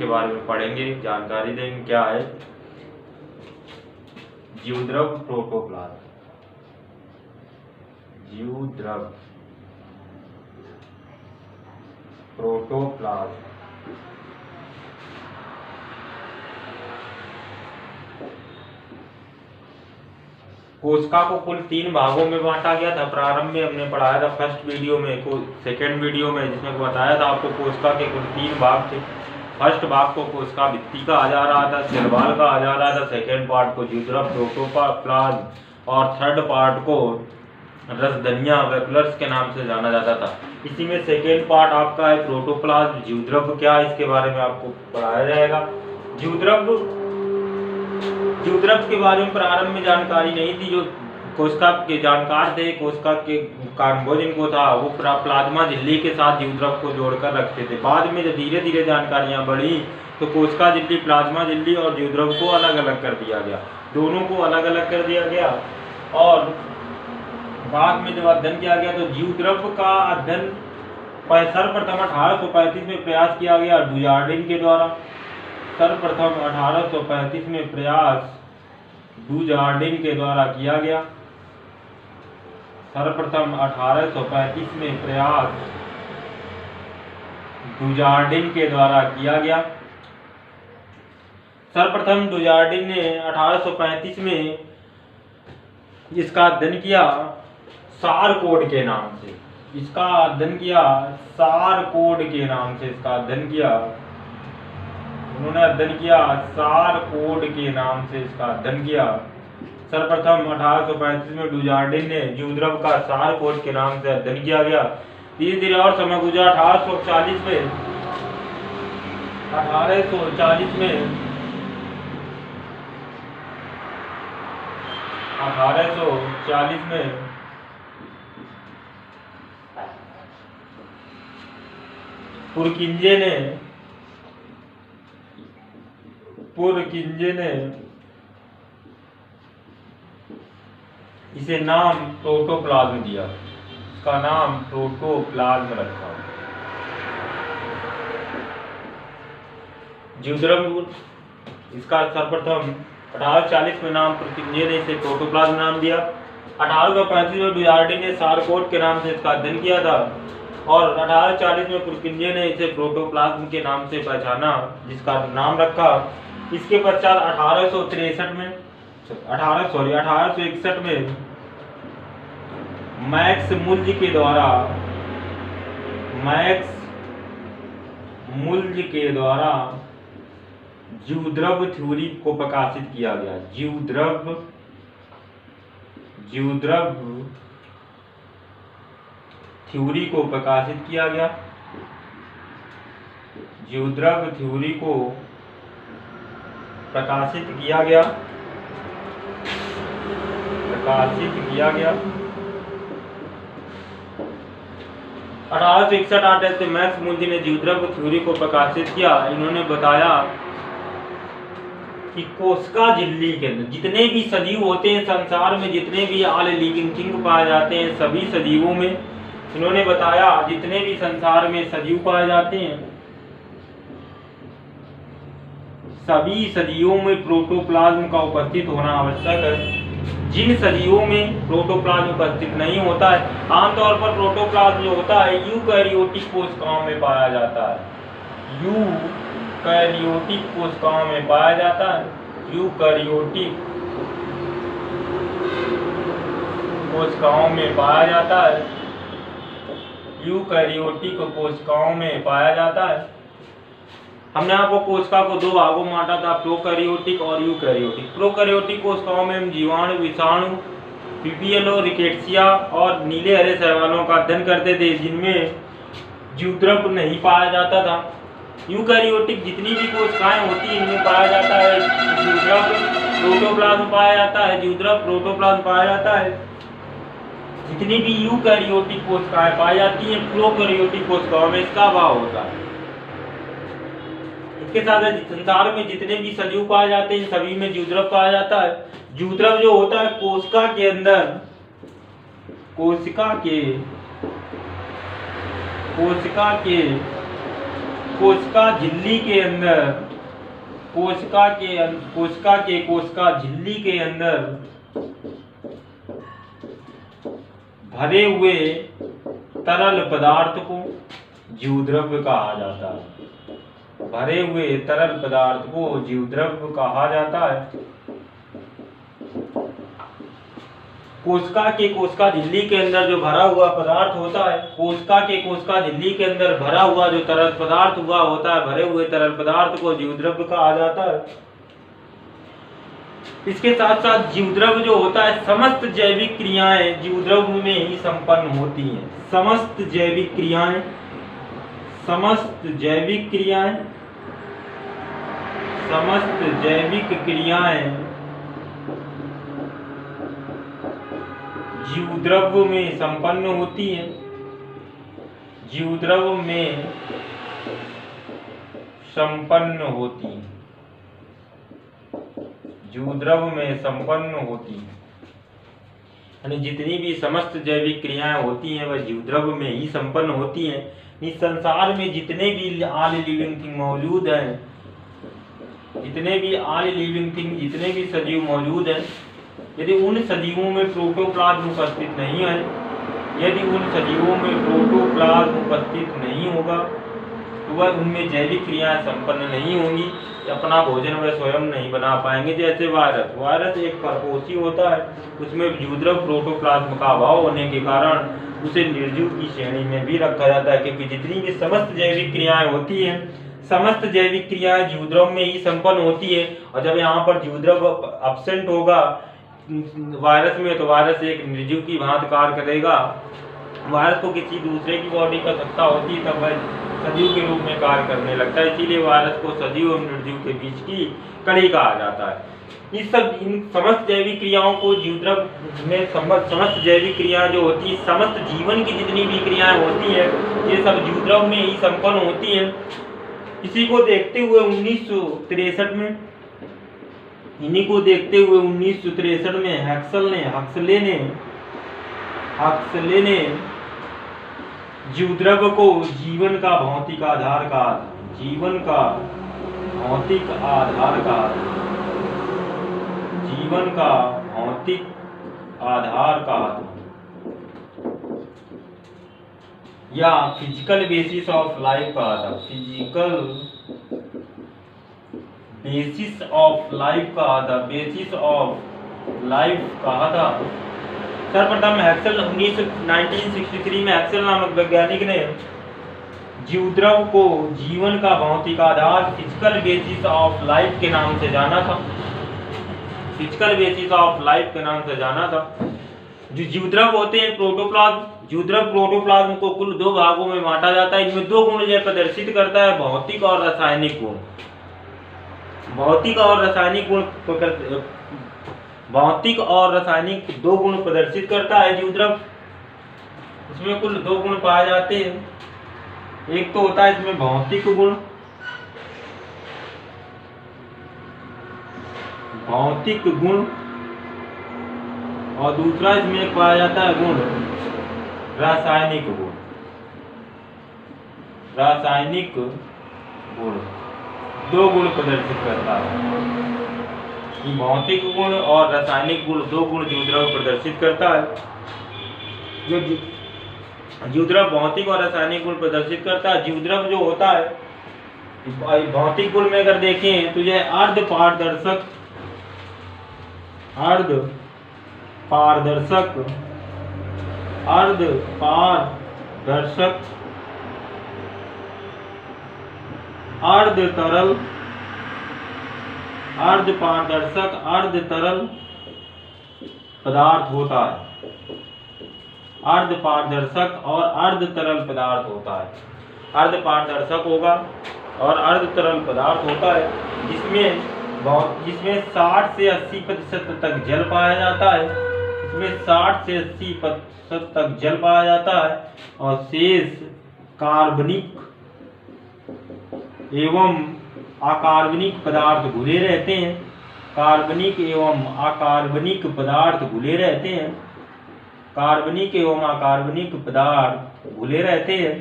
उसके बारे में पढ़ेंगे, जानकारी देंगे क्या है जीवद्रव प्रोटोप्लाज्म। जीवद्रव प्रोटोप्लाज्म कोशिका को कुल 3 भागों में बांटा गया था। प्रारंभ में हमने पढ़ाया था फर्स्ट वीडियो में, सेकेंड वीडियो में, जिसमें बताया था आपको कोशिका के कुल 3 भाग थे। फर्स्ट भाग को कोशिका भित्ति कहा जा रहा था, सेल वॉल कहा जा रहा था, सेकेंड पार्ट को जीवद्रव प्रोटोप्लाज्म और थर्ड पार्ट को रसधनिया वैक्युलर्स के नाम से जाना जाता था। इसी में सेकेंड पार्ट आपका है प्रोटोप्लाज्म। जीवद्रव क्या है इसके बारे में आपको पढ़ाया जाएगा। जीवद्रव के बारे में प्रारंभ में जानकारी नहीं थी। जो कोशिका के जानकार थे, कोशिका के कार्बो जिनको था, वो प्लाज्मा झिल्ली के साथ जीवद्रव को जोड़कर रखते थे। बाद में जब धीरे धीरे जानकारियां बढ़ी तो कोशिका झिल्ली, प्लाज्मा झिल्ली और जीवद्रव को अलग अलग कर दिया गया, दोनों को अलग अलग कर दिया गया। और बाद में जब अध्ययन किया गया तो जीवद्रव का अध्ययन सर्वप्रथम 1835 में प्रयास किया गया डुजार्डिन के द्वारा। सर्वप्रथम 1835 में प्रयास डुजार्डिन के द्वारा किया गया। सर्वप्रथम 1835 में प्रयास डुजार्डिन के द्वारा किया गया। सर्वप्रथम डुजार्डिन ने 1835 में इसका अध्ययन किया सारकोड के नाम से। इसका अध्ययन किया सारकोड के नाम से, इसका अध्ययन किया उन्होंने अध्ययन किया सारकोड के नाम से, इसका अध्ययन किया। सर्वप्रथम 1835 में डुजार्डिन ने जीवद्रव का सारकोड के नाम से अध्ययन किया गया। धीरे धीरे और समय गुजरा। 1840 में 1840 में पुरकिंजे ने इसे नाम प्रोटोप्लाज्म दिया। इसका नाम प्रोटोप्लाज्म रखा। जीवद्रव इसका सर्वप्रथम 1840 में नाम पुरकिंजे ने इसे प्रोटोप्लाज्म नाम दिया। 1835 में डुजार्डिन ने सारकोड के नाम से इसका अध्ययन किया था और 1840 में पुरकिंजे ने इसे प्रोटोप्लाज्म के नाम से पहचाना, जिसका नाम रखा। इसके पश्चात 1861 में मैक्स मुल्ज के द्वारा जीवद्रव थ्योरी को प्रकाशित किया गया। जीवद्रव थ्योरी को प्रकाशित किया गया। जीवद्रव थ्योरी को प्रकाशित किया गया। 1861 आते थे मैक्स मुल्ज ने जीवद्रव थ्योरी को प्रकाशित किया। इन्होंने बताया कि कोशिका झिल्ली के अंदर जितने भी सजीव होते हैं, संसार में जितने भी ऑल लिविंग थिंग पाए जाते हैं, सभी सजीवों में, इन्होंने बताया जितने भी संसार में सजीव पाए जाते हैं, सभी सजीवों में प्रोटोप्लाज्म का उपस्थित होना आवश्यक है। जिन सजीवों में प्रोटोप्लाज्म उपस्थित नहीं होता है, आमतौर पर प्रोटोप्लाज्म जो होता है यूकैरियोटिक कोशिकाओं में पाया जाता है। यूकैरियोटिक कोशिकाओं में पाया जाता है। यूकैरियोटिक कोशिकाओं में पाया जाता है। यूकैरियोटिक कोशिकाओं में पाया जाता है। हमने आपको कोशिका को 2 भागों में बांटा था, प्रोकैरियोटिक और यूकैरियोटिक। प्रोकैरियोटिक कोशिकाओं में हम जीवाणु, विषाणु, पीपीएलओ, रिकेट्सिया और नीले हरे शैवालों का अध्ययन करते थे, जिनमें जीवद्रव नहीं पाया जाता था। यूकैरियोटिक जितनी भी कोशिकाएं होती हैं, इनमें पाया जाता है जीवद्रव, प्रोटोप्लाज्म पाया जाता है। जीवद्रव, प्रोटोप्लाज्म पाया जाता है। जितनी भी यूकैरियोटिक कोशिकाएं पाई जाती हैं, प्रोकैरियोटिक कोशिकाओं में इसका अभाव होता है। इसके साथ संसार में जितने भी सजीव पाए जाते हैं, सभी में जीवद्रव पाया जाता है। जीवद्रव जो होता है कोशिका के अंदर, कोशिका के कोशिका झिल्ली के अंदर कोशिका झिल्ली के अंदर भरे हुए तरल पदार्थ को जीवद्रव्य कहा जाता है। भरे हुए तरल पदार्थ को जीवद्रव्य कहा जाता है। कोशिका झिल्ली के अंदर जो भरा हुआ पदार्थ होता है, कोशिका झिल्ली के अंदर भरा हुआ जो तरल पदार्थ हुआ होता है, भरे हुए तरल पदार्थ को जीवद्रव्य कहा जाता है। इसके साथ साथ जीवद्रव्य जो होता है, समस्त जैविक क्रियाएं जीवद्रव्य में ही संपन्न होती हैं। समस्त जैविक क्रियाएं जीवद्रव्य में संपन्न होती हैं। यानी जितनी भी समस्त जैविक क्रियाएं होती हैं वह जीवद्रव्य में ही संपन्न होती हैं। इस संसार में जितने भी ऑल लिविंग थिंग मौजूद हैं, जितने भी सजीव मौजूद हैं, यदि उन सजीवों में प्रोटोप्लाज्म उपस्थित नहीं होगा तो वह उनमें जैविक क्रियाएं संपन्न नहीं होंगी। अपना भोजन वह स्वयं नहीं बना पाएंगे। जैसे वायरस एक परपोषी होता है, उसमें जीवद्रव्य प्रोटोप्लाज्म का अभाव होने के कारण उसे निर्जीव की श्रेणी में भी रखा जाता है, क्योंकि जितनी भी समस्त जैविक क्रियाएं होती हैं, समस्त जैविक क्रियाएं जीवद्रव्य में ही संपन्न होती है। और जब यहाँ पर जीवद्रव्य एब्सेंट होगा वायरस में, तो वायरस एक निर्जीव की भांति कार्य करेगा। वायरस को किसी दूसरे की बॉडी का सत्ता होती है तब वह सजीव के रूप में कार्य करने लगता है। इसीलिए वायरस को सजीव और निर्जीव के बीच की कड़ी कहा जाता है। इन समस्त जैविक क्रियाओं को जीवद्रव्य में समस्त जैविक क्रियाएं जो होती है, समस्त जीवन की जितनी भी क्रियाएं होती हैं, ये सब जीवद्रव्य में ही संपन्न होती हैं। इसी को देखते हुए 1963 में हक्सले ने जीवद्रव्य को जीवन का भौतिक आधार कहा। या फिजिकल बेसिस ऑफ लाइफ कहा था। बेसिस ऑफ लाइफ कहा था। सर्वप्रथम 1963 में हेक्सल नामक वैज्ञानिक ने जीवद्रव्य को जीवन का भौतिक आधार फिजिकल बेसिस ऑफ लाइफ के नाम से जाना था। जो जीवद्रव्य होते हैं प्रोटोप्लाज्म को कुल दो भागों में बांटा जाता है। इनमें दो गुण यह प्रदर्शित करता है, भौतिक और रासायनिक गुण। भौतिक और रासायनिक दो गुण प्रदर्शित करता है जीवद्रव्य। इसमें कुल दो गुण पाए जाते हैं। एक तो होता है इसमें भौतिक गुण और दूसरा इसमें एक पाया जाता है गुण रासायनिक गुण। दो गुण प्रदर्शित करता है। भौतिक गुण और रासायनिक गुण दो गुण जीवद्रव्य प्रदर्शित करता है। जो जीवद्रव्य भौतिक और रासायनिक गुण प्रदर्शित करता है। जीवद्रव्य जो होता है भौतिक गुण में अगर देखें तो यह अर्धपारदर्शक अर्ध तरल पदार्थ होता है। अर्धपारदर्शक और अर्ध तरल पदार्थ होता है। अर्धपारदर्शक होगा और अर्ध तरल पदार्थ होता है, जिसमें 60 से 80% तक जल पाया जाता है। और शेष कार्बनिक एवं अकार्बनिक पदार्थ घुले रहते हैं। कार्बनिक एवं अकार्बनिक पदार्थ घुले रहते हैं।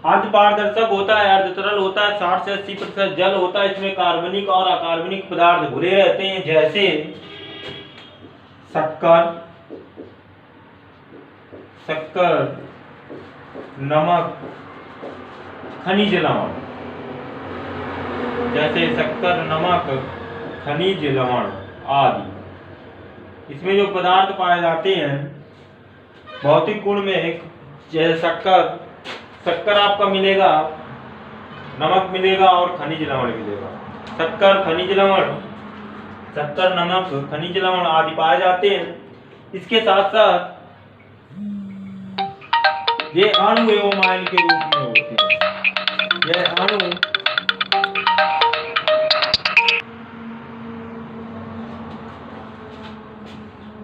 अर्ध पारदर्शक होता है, अर्ध तरल होता है, 60 से 80% जल होता है। इसमें कार्बनिक और अकार्बनिक पदार्थ घुले रहते हैं, जैसे शक्कर, नमक, खनिज लवण, जैसे शक्कर, नमक, खनिज लवण आदि। इसमें जो पदार्थ पाए जाते हैं भौतिक गुण में, जैसे शक्कर आपका मिलेगा, नमक मिलेगा और खनिज लवण मिलेगा। शक्कर, नमक, खनिज लवण आदि पाए जाते हैं। इसके साथ साथ ये अणु एवं आयन के रूप में होते हैं। ये अणु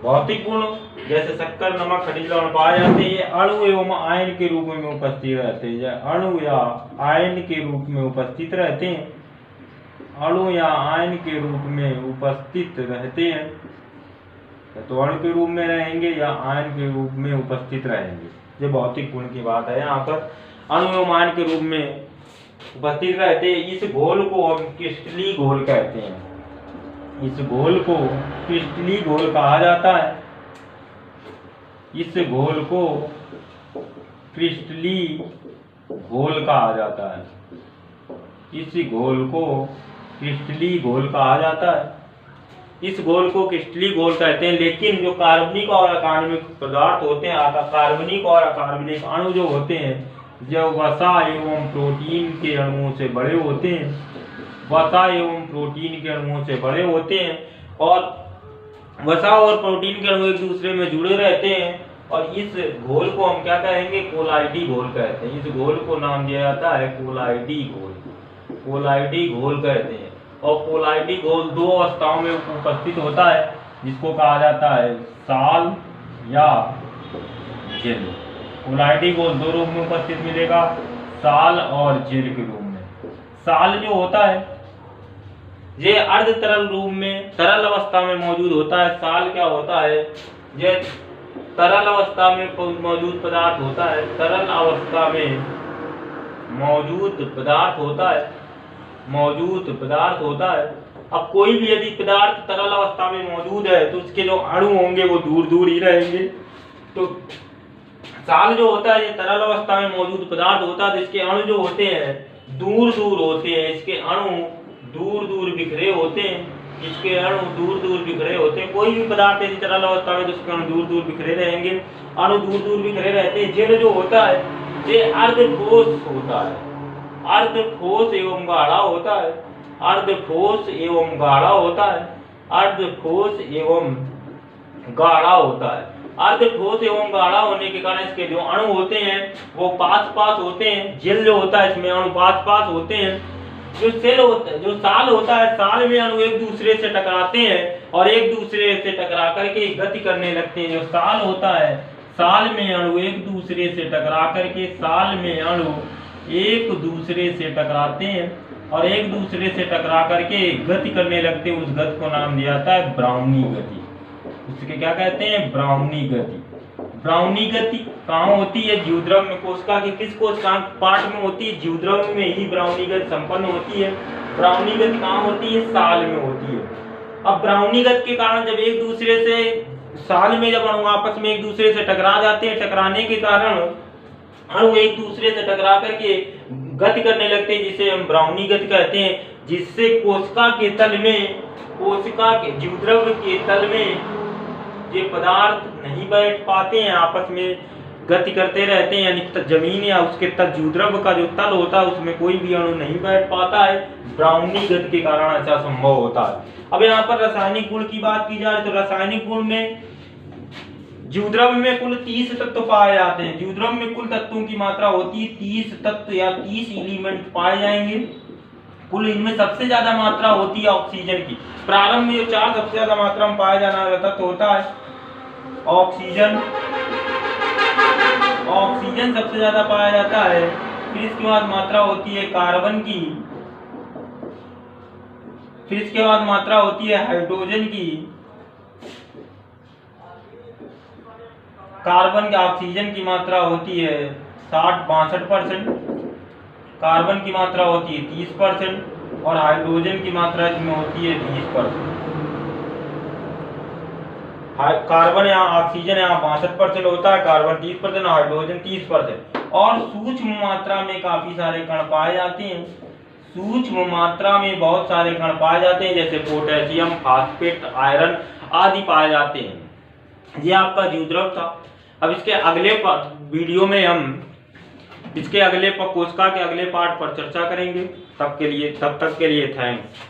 भौतिक गुण जैसे शक्कर, नमक, खनिज लवण पाए जाते हैं, ये अणु एवं आयन के रूप में उपस्थित रहते हैं। या अणु या आयन के रूप में उपस्थित रहते हैं। अणु या आयन के रूप में उपस्थित रहते हैं, तो अणु के रूप में रहेंगे या आयन के रूप में उपस्थित रहेंगे। ये भौतिक गुण की बात है। यहाँ पर अणु एवं आयन के रूप में उपस्थित रहते हैं। इस घोल को हम क्रिस्टलीय घोल कहते हैं। इस घोल को क्रिस्टलीय घोल कहा जाता है। इस घोल को क्रिस्टलीय घोल कहा जाता है। इस घोल को क्रिस्टलीय घोल कहा जाता है। इस घोल को क्रिस्टलीय घोल कहते हैं। लेकिन जो कार्बनिक और अकार्बनिक पदार्थ होते हैं, कार्बनिक और अकार्बनिक अणु जो होते हैं, जो वसा एवं प्रोटीन के अणुओं से बड़े होते हैं, वसा एवं प्रोटीन के अणुओं से बड़े होते हैं, और वसा और प्रोटीन के अणु एक दूसरे में जुड़े रहते हैं। और इस घोल को हम क्या कहेंगे? कोलाइडी घोल कहते हैं। इस घोल को नाम दिया जाता है कोलाइडी घोल। कोलाइडी घोल कहते हैं। और कोलाइडी घोल दो अवस्थाओं में उपस्थित होता है, जिसको कहा जाता है साल या जेल। कोलाइडी घोल दो रूप में उपस्थित मिलेगा, साल और जेल के रूप में। साल जो होता है ये अर्ध तरल रूप में तरल अवस्था में मौजूद होता है। साल क्या होता है? ये तरल अवस्था में मौजूद पदार्थ होता है। तरल अवस्था में मौजूद पदार्थ होता है। अब कोई भी यदि पदार्थ तरल अवस्था में मौजूद है तो उसके जो अणु होंगे वो दूर दूर ही रहेंगे। तो साल जो होता है ये तरल अवस्था में मौजूद पदार्थ होता है, जिसके अणु जो होते हैं दूर दूर होते हैं। इसके अणु दूर दूर बिखरे होते हैं। इसके अणु दूर दूर बिखरे होते हैं। कोई भी पदार्थ यदि तरल अवस्था में तो उसके अणु दूर दूर बिखरे रहेंगे। अणु दूर दूर बिखरे रहते हैं। जेल जो होता है ये अर्धठोस होता है। अर्धठोस एवं गाढ़ा होता है। अर्धठोस एवं गाढ़ा होता है। अर्धठोस एवं गाढ़ा होता है। अर्धठोस एवं गाढ़ा होने के कारण इसके जो अणु होते हैं वो पास पास होते हैं। जेल जो होता है इसमें अणु पास पास होते हैं। जो साल होता है, साल में अणु एक दूसरे से टकराते हैं और एक दूसरे से टकरा करके गति करने लगते हैं। जो साल होता है, साल में अणु एक दूसरे से टकरा करके एक दूसरे से टकराते हैं और एक दूसरे से टकरा करके गति करने लगते हैं। उस गति को नाम दिया जाता है ब्राउनी गति। उसके क्या कहते हैं? ब्राउनी गति। ब्राउनी गति कहाँ होती है? जीवद्रव्य कोशिका के किस कोशिकांग पार्ट में होती है? जीवद्रव्य में ही ब्राउनी गति संपन्न होती है। ब्राउनी गति कहाँ होती है? साल में होती है। अब ब्राउनी गति के कारण जब एक दूसरे से साल में जब अणु आपस में एक दूसरे से टकरा जाते हैं, टकराने के कारण अणु एक दूसरे से टकरा करके गति करने लगते हैं, जिसे हम ब्राउनी गति कहते हैं। जिससे कोशिका के तल में, कोशिका के जीवद्रव्य के तल में ये पदार्थ नहीं बैठ पाते हैं, आपस में गति करते रहते हैं। यानी जमीन या उसके तल जीवद्रव्य का जो तल होता है उसमें कोई भी अणु नहीं बैठ पाता है। ब्राउनी गति के कारण ऐसा संभव होता है। अब यहाँ पर रासायनिक गुण की बात की जाए तो रासायनिक गुण में जीवद्रव्य में कुल 30 तत्व पाए जाते हैं। जीवद्रव्य में कुल तत्वों की मात्रा होती है 30 तत्व या 30 एलिमेंट पाए जाएंगे। कुल इनमें सबसे ज्यादा मात्रा होती है ऑक्सीजन की। प्रारंभ में जो 4 सबसे ज्यादा मात्रा में पाया जाना तत्व होता है ऑक्सीजन। ऑक्सीजन सबसे ज्यादा पाया जाता है। फिर इसके बाद मात्रा होती है कार्बन की। फिर इसके बाद मात्रा होती है हाइड्रोजन की। कार्बन की ऑक्सीजन की मात्रा होती है 60-62%। कार्बन की मात्रा होती है 30% और हाइड्रोजन की मात्रा इसमें होती है 20%। कार्बन या ऑक्सीजन यहाँ 62% होता है, कार्बन 30%, हाइड्रोजन 30%। और सूक्ष्म मात्रा में काफी सारे कण पाए जाते हैं, सूक्ष्म मात्रा में बहुत सारे कण पाए जाते हैं, जैसे पोटेशियम, फास्फेट, आयरन आदि पाए जाते हैं। ये आपका जीवद्रव था। अब इसके अगले वीडियो में हम इसके अगले कोशिका के अगले पार्ट पर चर्चा करेंगे। तब तक के लिए थैंक्स।